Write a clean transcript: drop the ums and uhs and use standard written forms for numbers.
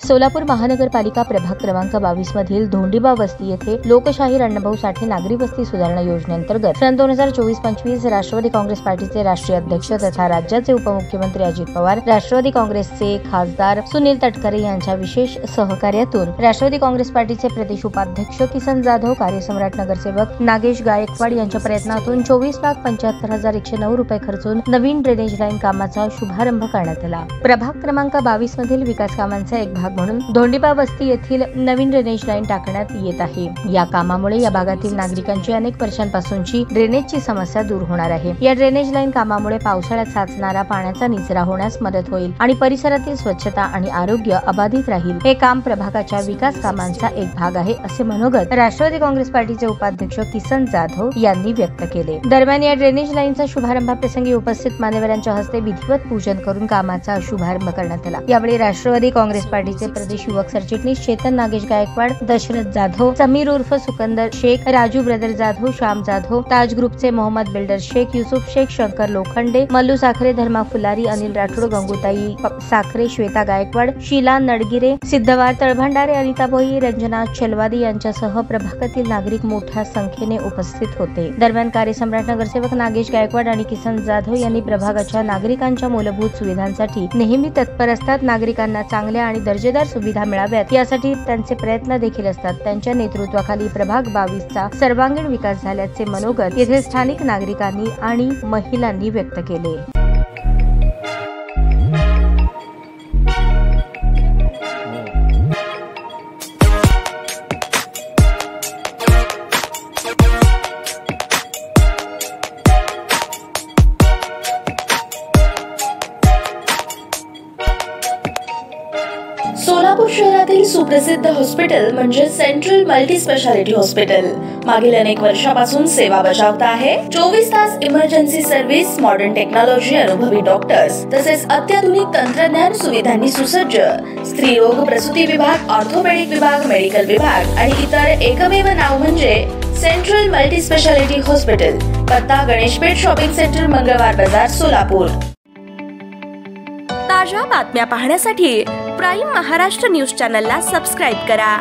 सोलापूर महानगरपालिका प्रभाग क्रमांक 22 मधील धोंडीबा वस्ती येथे लोकशाहीर अण्णाभाऊ साठे नागरी वस्ती सुधारणा योजनेअंतर्गत सन 2024-25 राष्ट्रवादी काँग्रेस पार्टीचे राष्ट्रीय अध्यक्ष तथा राज्याचे उपमुख्यमंत्री अजित पवार, राष्ट्रवादी काँग्रेसचे खासदार सुनील तटकरे यांच्या विशेष सहकार्यातून राष्ट्रवादी काँग्रेस पार्टीचे प्रदेश उपाध्यक्ष किसन जाधव, कार्यसम्राट नगरसेवक नागेश गायकवाड यांच्या प्रयत्नातून 24,75,109 रुपये खर्चून नवीन ड्रेनेज लाईन कामाचा शुभारंभ करण्यात आला। प्रभाग क्रमांक 22 मधील विकास कामांचा एक भाग म्हणून धोंडीबा वस्ती येथील नवीन ड्रेनेज लाईन टाकण्यात येत आहे। या कामामुळे या भागातील नागरिकांची अनेक वर्षांपासूनची ड्रेनेजची समस्या दूर होणार आहे। या ड्रेनेज लाईन कामामुळे पावसाळ्यात साचणारा पाण्याचा निचरा होण्यास मदत होईल आणि परिसरातील स्वच्छता आणि आरोग्य अबाधित राहील। हे काम प्रभागाच्या विकास कामांचा एक भाग आहे असे मनोगत राष्ट्रवादी काँग्रेस पार्टीचे उपाध्यक्ष किसन जाधव यांनी व्यक्त केले। दरम्यान या ड्रेनेज लाईनचा शुभारंभाप्रसंगी उपस्थित मान्यवरांच्या हस्ते विधिवत पूजन करून कामाचा शुभारंभ करण्यात आला। यावेळी राष्ट्रवादी काँग्रेस पार्टीचे प्रदेश युवक सरचिटणीस चेतन नागेश गायकवाड, दशरथ जाधव, समीर उर्फ सुकंदर शेख, राजू ब्रदर जाधव, श्याम जाधव, ताज ग्रुपचे मोहम्मद बिल्डर शेख, युसुफ शेख, शंकर लोखंडे, मल्लू साखरे, धर्मा फुलारी, अनिल राठोड, गंगूताई साखरे, श्वेता गायकवाड, शीला नडगिरे, सिद्धवार तळभंडारे, अनिता भोई, रंजना चलवादी यांच्यासह प्रभागातील नागरिक मोठ्या संख्येने उपस्थित होते। दरम्यान कार्यसम्राट नगरसेवक नागेश गायकवाड आणि किसन जाधव यांनी प्रभागाच्या नागरिकांच्या मूलभूत सुविधांसाठी नेहमी तत्पर असतात। नागरिकांना चांगल्या आणि दर्जेदार सुविधा मिळाव्यात यासाठी त्यांचे प्रयत्न देखील असतात। त्यांच्या नेतृत्वाखाली प्रभाग 22 चा सर्वांगीण विकास झाल्याचे मनोगत येथे स्थानिक नागरिकांनी आणि महिलांनी व्यक्त केले। सोलापूर शहरातील सुप्रसिद्ध हॉस्पिटल म्हणजे सेंट्रल मल्टी स्पेशालिटी हॉस्पिटल मागील अनेक वर्षापासून सेवा बजावत आहे। 24 तास इमर्जन्सी सर्व्हिस, मॉडर्न टेक्नॉलॉजी, अनुभवी डॉक्टर्स तसेच अत्याधुनिक तंत्रज्ञान सुविधांनी सुसज्ज स्त्रीरोग प्रसूती विभाग, ऑर्थोपेडिक विभाग, मेडिकल विभाग आणि इतर एकमेव नाव म्हणजे सेंट्रल मल्टी स्पेशालिटी हॉस्पिटल। पत्ता गणेशपेठ शॉपिंग सेंटर, मंगळवार बाजार, सोलापूर। ताज्या बातम्या पाहण्यासाठी प्राईम महाराष्ट्र न्यूज चॅनलला सबस्क्राइब करा।